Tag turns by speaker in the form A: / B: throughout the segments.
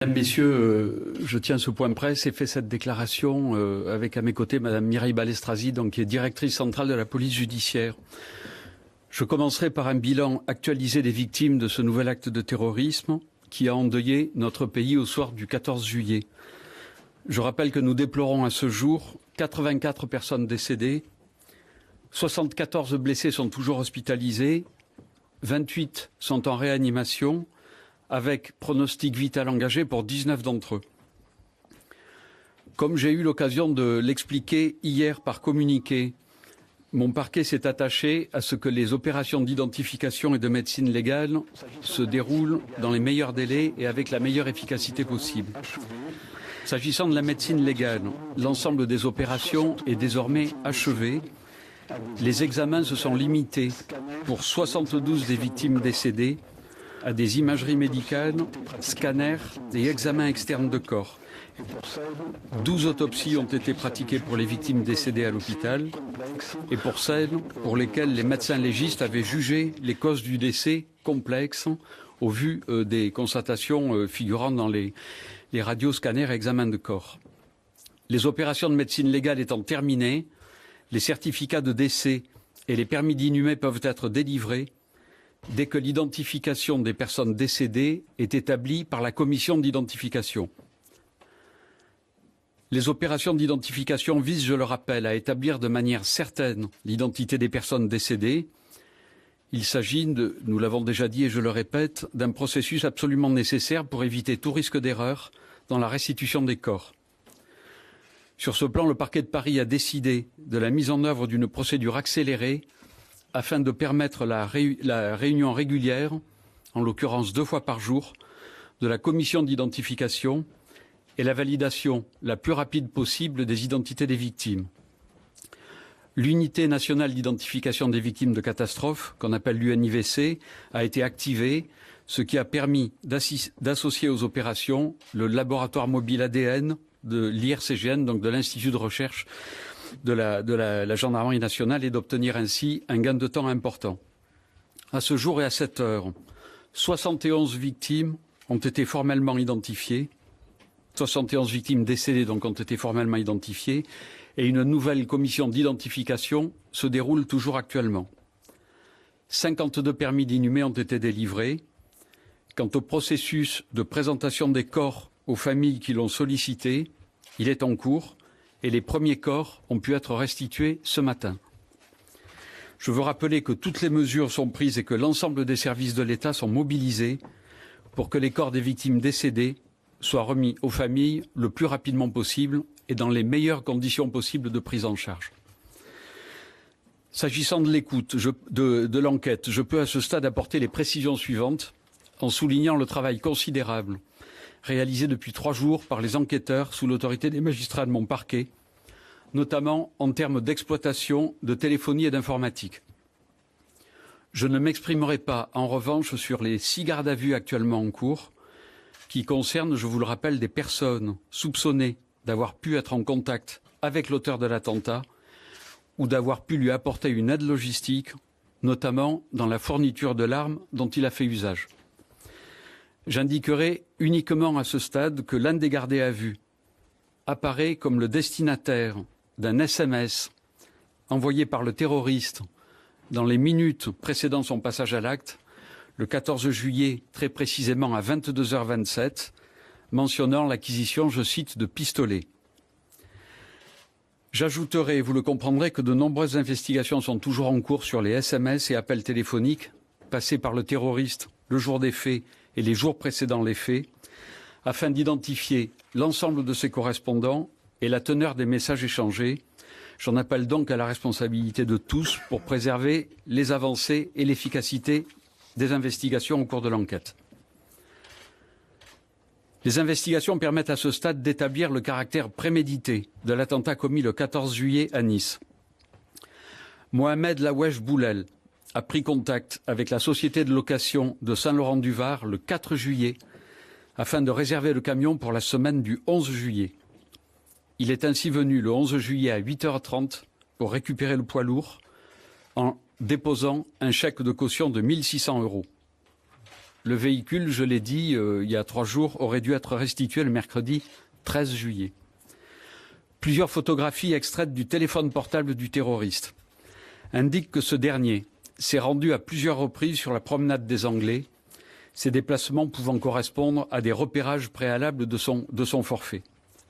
A: Mesdames, Messieurs, je tiens ce point presse et fais cette déclaration avec à mes côtés Madame Mireille Balestrazi, donc, qui est directrice centrale de la police judiciaire. Je commencerai par un bilan actualisé des victimes de ce nouvel acte de terrorisme qui a endeuillé notre pays au soir du 14 juillet. Je rappelle que nous déplorons à ce jour 84 personnes décédées, 74 blessés sont toujours hospitalisés, 28 sont en réanimation, avec pronostic vital engagé pour 19 d'entre eux. Comme j'ai eu l'occasion de l'expliquer hier par communiqué, mon parquet s'est attaché à ce que les opérations d'identification et de médecine légale se déroulent dans les meilleurs délais et avec la meilleure efficacité possible. S'agissant de la médecine légale, l'ensemble des opérations est désormais achevé. Les examens se sont limités pour 72 des victimes décédées à des imageries médicales, scanners et examens externes de corps. 12 autopsies ont été pratiquées pour les victimes décédées à l'hôpital et pour celles pour lesquelles les médecins légistes avaient jugé les causes du décès complexes au vu des constatations figurant dans les radios, scanners et examens de corps. Les opérations de médecine légale étant terminées, les certificats de décès et les permis d'inhumer peuvent être délivrés dès que l'identification des personnes décédées est établie par la commission d'identification. Les opérations d'identification visent, je le rappelle, à établir de manière certaine l'identité des personnes décédées. Il s'agit, nous l'avons déjà dit et je le répète, d'un processus absolument nécessaire pour éviter tout risque d'erreur dans la restitution des corps. Sur ce plan, le parquet de Paris a décidé de la mise en œuvre d'une procédure accélérée afin de permettre la réunion régulière, en l'occurrence 2 fois par jour, de la commission d'identification et la validation la plus rapide possible des identités des victimes. L'unité nationale d'identification des victimes de catastrophes, qu'on appelle l'UNIVC, a été activée, ce qui a permis d'associer aux opérations le laboratoire mobile ADN de l'IRCGN, donc de l'Institut de recherche de la gendarmerie nationale, et d'obtenir ainsi un gain de temps important. À ce jour et à cette heure, 71 victimes ont été formellement identifiées, 71 victimes décédées donc ont été formellement identifiées, et une nouvelle commission d'identification se déroule toujours actuellement. 52 permis d'inhumer ont été délivrés. Quant au processus de présentation des corps aux familles qui l'ont sollicité, il est en cours et les premiers corps ont pu être restitués ce matin. Je veux rappeler que toutes les mesures sont prises et que l'ensemble des services de l'État sont mobilisés pour que les corps des victimes décédées soient remis aux familles le plus rapidement possible et dans les meilleures conditions possibles de prise en charge. S'agissant de l'écoute, de l'enquête, je peux à ce stade apporter les précisions suivantes en soulignant le travail considérable réalisé depuis 3 jours par les enquêteurs sous l'autorité des magistrats de mon parquet, notamment en termes d'exploitation, de téléphonie et d'informatique. Je ne m'exprimerai pas, en revanche, sur les 6 gardes à vue actuellement en cours, qui concernent, je vous le rappelle, des personnes soupçonnées d'avoir pu être en contact avec l'auteur de l'attentat ou d'avoir pu lui apporter une aide logistique, notamment dans la fourniture de l'arme dont il a fait usage. J'indiquerai uniquement à ce stade que l'un des gardés à vue apparaît comme le destinataire d'un SMS envoyé par le terroriste dans les minutes précédant son passage à l'acte, le 14 juillet, très précisément à 22h27, mentionnant l'acquisition, je cite, de pistolets. J'ajouterai, vous le comprendrez, que de nombreuses investigations sont toujours en cours sur les SMS et appels téléphoniques passés par le terroriste le jour des faits et les jours précédant les faits, afin d'identifier l'ensemble de ses correspondants et la teneur des messages échangés. J'en appelle donc à la responsabilité de tous pour préserver les avancées et l'efficacité des investigations au cours de l'enquête. Les investigations permettent à ce stade d'établir le caractère prémédité de l'attentat commis le 14 juillet à Nice. Mohamed Lawesh Boulel a pris contact avec la société de location de Saint-Laurent-du-Var le 4 juillet afin de réserver le camion pour la semaine du 11 juillet. Il est ainsi venu le 11 juillet à 8h30 pour récupérer le poids lourd en déposant un chèque de caution de 1 600 €. Le véhicule, je l'ai dit il y a 3 jours, aurait dû être restitué le mercredi 13 juillet. Plusieurs photographies extraites du téléphone portable du terroriste indiquent que ce dernier s'est rendu à plusieurs reprises sur la promenade des Anglais, ces déplacements pouvant correspondre à des repérages préalables de son forfait.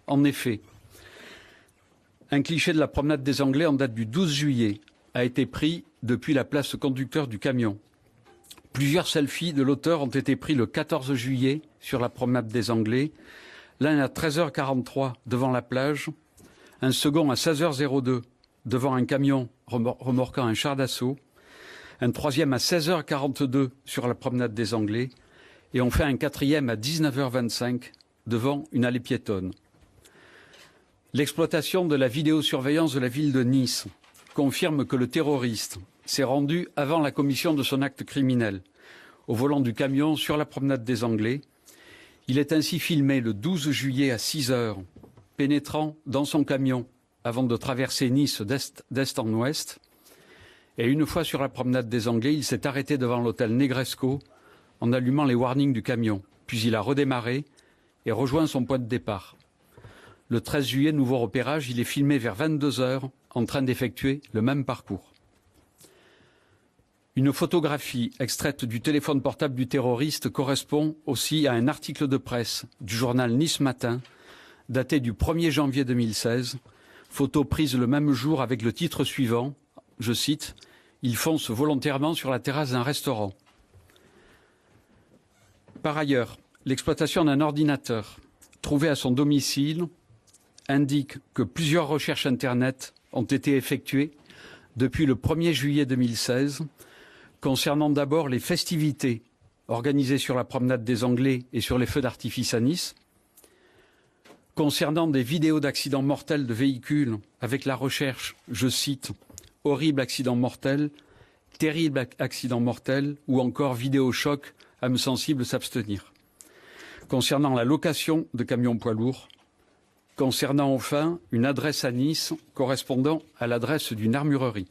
A: En effet, un cliché de la promenade des Anglais en date du 12 juillet a été pris depuis la place conducteur du camion. Plusieurs selfies de l'auteur ont été pris le 14 juillet sur la promenade des Anglais, l'un à 13h43 devant la plage, un second à 16h02 devant un camion remorquant un char d'assaut, un troisième à 16h42 sur la promenade des Anglais et on fait un quatrième à 19h25 devant une allée piétonne. L'exploitation de la vidéosurveillance de la ville de Nice confirme que le terroriste s'est rendu avant la commission de son acte criminel au volant du camion sur la promenade des Anglais. Il est ainsi filmé le 12 juillet à 6h, pénétrant dans son camion avant de traverser Nice d'est en ouest. Et une fois sur la promenade des Anglais, il s'est arrêté devant l'hôtel Negresco en allumant les warnings du camion. Puis il a redémarré et rejoint son point de départ. Le 13 juillet, nouveau repérage, il est filmé vers 22h en train d'effectuer le même parcours. Une photographie extraite du téléphone portable du terroriste correspond aussi à un article de presse du journal Nice Matin, daté du 1er janvier 2016, photo prise le même jour avec le titre suivant, je cite, « Il fonce volontairement sur la terrasse d'un restaurant ». Par ailleurs, l'exploitation d'un ordinateur trouvé à son domicile indique que plusieurs recherches Internet ont été effectuées depuis le 1er juillet 2016 concernant d'abord les festivités organisées sur la promenade des Anglais et sur les feux d'artifice à Nice, concernant des vidéos d'accidents mortels de véhicules avec la recherche, je cite, « horrible accident mortel »,« terrible accident mortel » ou encore « vidéo choc, âme sensible s'abstenir », concernant la location de camions poids lourds, concernant enfin une adresse à Nice correspondant à l'adresse d'une armurerie.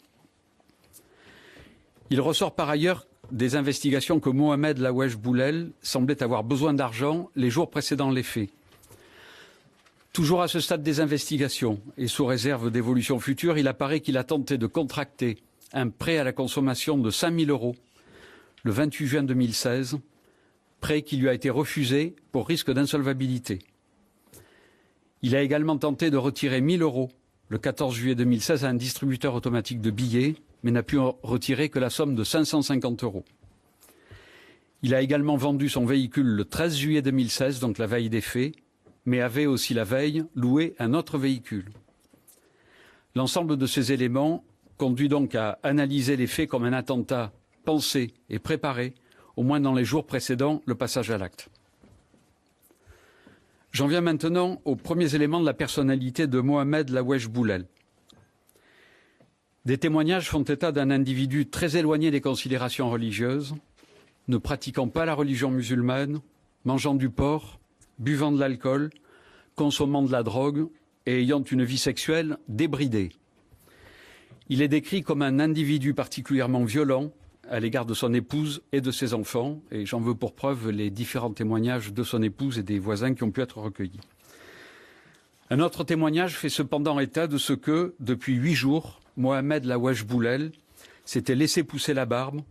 A: Il ressort par ailleurs des investigations que Mohamed Lawesh Boulel semblait avoir besoin d'argent les jours précédant les faits. Toujours à ce stade des investigations et sous réserve d'évolutions futures, il apparaît qu'il a tenté de contracter un prêt à la consommation de 5 000 € le 28 juin 2016, prêt qui lui a été refusé pour risque d'insolvabilité. Il a également tenté de retirer 1 000 € le 14 juillet 2016 à un distributeur automatique de billets, mais n'a pu en retirer que la somme de 550 €. Il a également vendu son véhicule le 13 juillet 2016, donc la veille des faits, mais avait aussi la veille loué un autre véhicule. L'ensemble de ces éléments conduit donc à analyser les faits comme un attentat pensé et préparé, au moins dans les jours précédant le passage à l'acte. J'en viens maintenant aux premiers éléments de la personnalité de Mohamed Lawesh Boulel. Des témoignages font état d'un individu très éloigné des considérations religieuses, ne pratiquant pas la religion musulmane, mangeant du porc, buvant de l'alcool, consommant de la drogue et ayant une vie sexuelle débridée. Il est décrit comme un individu particulièrement violent à l'égard de son épouse et de ses enfants, et j'en veux pour preuve les différents témoignages de son épouse et des voisins qui ont pu être recueillis. Un autre témoignage fait cependant état de ce que, depuis 8 jours, Mohamed Lawesh Boulel s'était laissé pousser la barbe,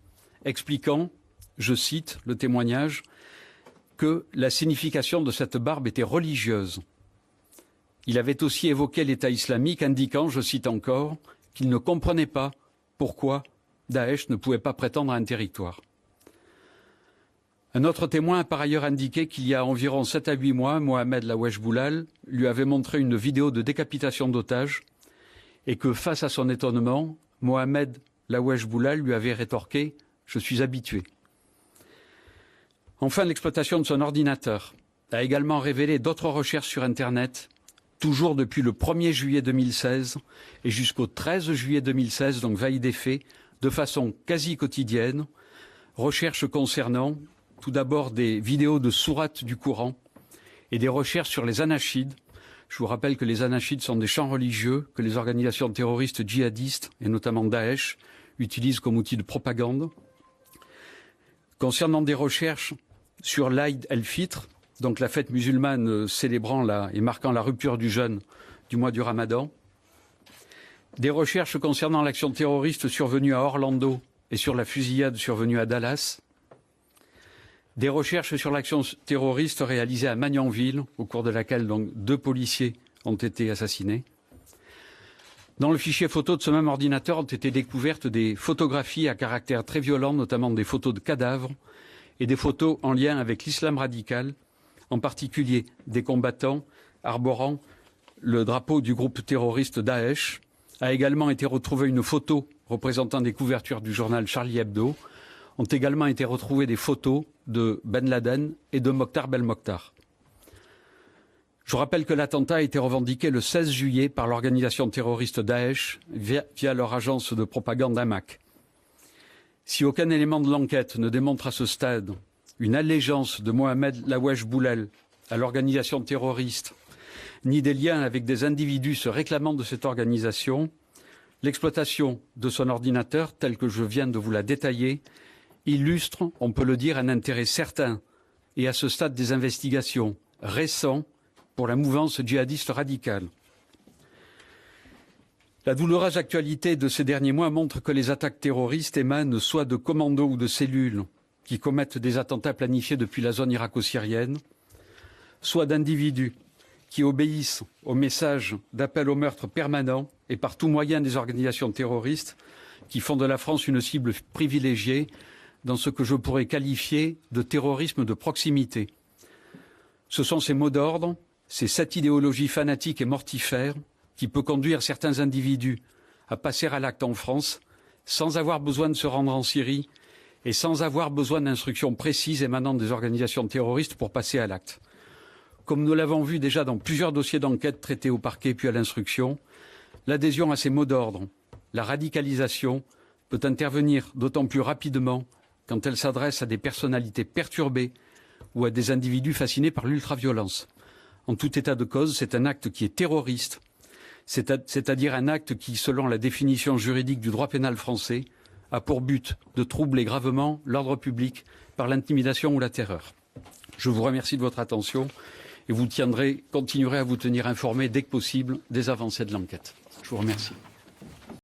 A: expliquant, je cite le témoignage, que la signification de cette barbe était religieuse. Il avait aussi évoqué l'État islamique, indiquant, je cite encore, qu'il ne comprenait pas pourquoi Daesh ne pouvait pas prétendre à un territoire. Un autre témoin a par ailleurs indiqué qu'il y a environ 7 à 8 mois, Mohamed Lawesh Boulel lui avait montré une vidéo de décapitation d'otages et que, face à son étonnement, Mohamed Lawesh Boulel lui avait rétorqué « Je suis habitué ». Enfin, l'exploitation de son ordinateur a également révélé d'autres recherches sur Internet, toujours depuis le 1er juillet 2016 et jusqu'au 13 juillet 2016, donc veille des faits, de façon quasi quotidienne, recherches concernant tout d'abord des vidéos de sourates du Coran et des recherches sur les anachides. Je vous rappelle que les anachides sont des chants religieux que les organisations terroristes djihadistes, et notamment Daesh, utilisent comme outil de propagande. Concernant des recherches sur l'Aïd el-Fitr, donc la fête musulmane célébrant et marquant la rupture du jeûne du mois du Ramadan. Des recherches concernant l'action terroriste survenue à Orlando et sur la fusillade survenue à Dallas. Des recherches sur l'action terroriste réalisée à Magnanville, au cours de laquelle donc 2 policiers ont été assassinés. Dans le fichier photo de ce même ordinateur ont été découvertes des photographies à caractère très violent, notamment des photos de cadavres et des photos en lien avec l'islam radical, en particulier des combattants arborant le drapeau du groupe terroriste Daesh. A également été retrouvée une photo représentant des couvertures du journal Charlie Hebdo. Ont également été retrouvées des photos de Ben Laden et de Mokhtar Belmokhtar. Je vous rappelle que l'attentat a été revendiqué le 16 juillet par l'organisation terroriste Daesh via leur agence de propagande Amaq. Si aucun élément de l'enquête ne démontre à ce stade une allégeance de Mohamed Lawesh Boulel à l'organisation terroriste, ni des liens avec des individus se réclamant de cette organisation, l'exploitation de son ordinateur, tel que je viens de vous la détailler, illustre, on peut le dire, un intérêt certain et à ce stade des investigations récents pour la mouvance djihadiste radicale. La douloureuse actualité de ces derniers mois montre que les attaques terroristes émanent soit de commandos ou de cellules qui commettent des attentats planifiés depuis la zone irako-syrienne, soit d'individus qui obéissent aux messages d'appel au meurtre permanent et par tout moyen des organisations terroristes qui font de la France une cible privilégiée dans ce que je pourrais qualifier de terrorisme de proximité. Ce sont ces mots d'ordre, c'est cette idéologie fanatique et mortifère qui peut conduire certains individus à passer à l'acte en France sans avoir besoin de se rendre en Syrie et sans avoir besoin d'instructions précises émanant des organisations terroristes pour passer à l'acte. Comme nous l'avons vu déjà dans plusieurs dossiers d'enquête traités au parquet puis à l'instruction, l'adhésion à ces mots d'ordre, la radicalisation, peut intervenir d'autant plus rapidement quand elle s'adresse à des personnalités perturbées ou à des individus fascinés par l'ultraviolence. En tout état de cause, c'est un acte qui est terroriste, c'est-à-dire un acte qui, selon la définition juridique du droit pénal français, a pour but de troubler gravement l'ordre public par l'intimidation ou la terreur. Je vous remercie de votre attention et continuerez à vous tenir informé dès que possible des avancées de l'enquête. Je vous remercie.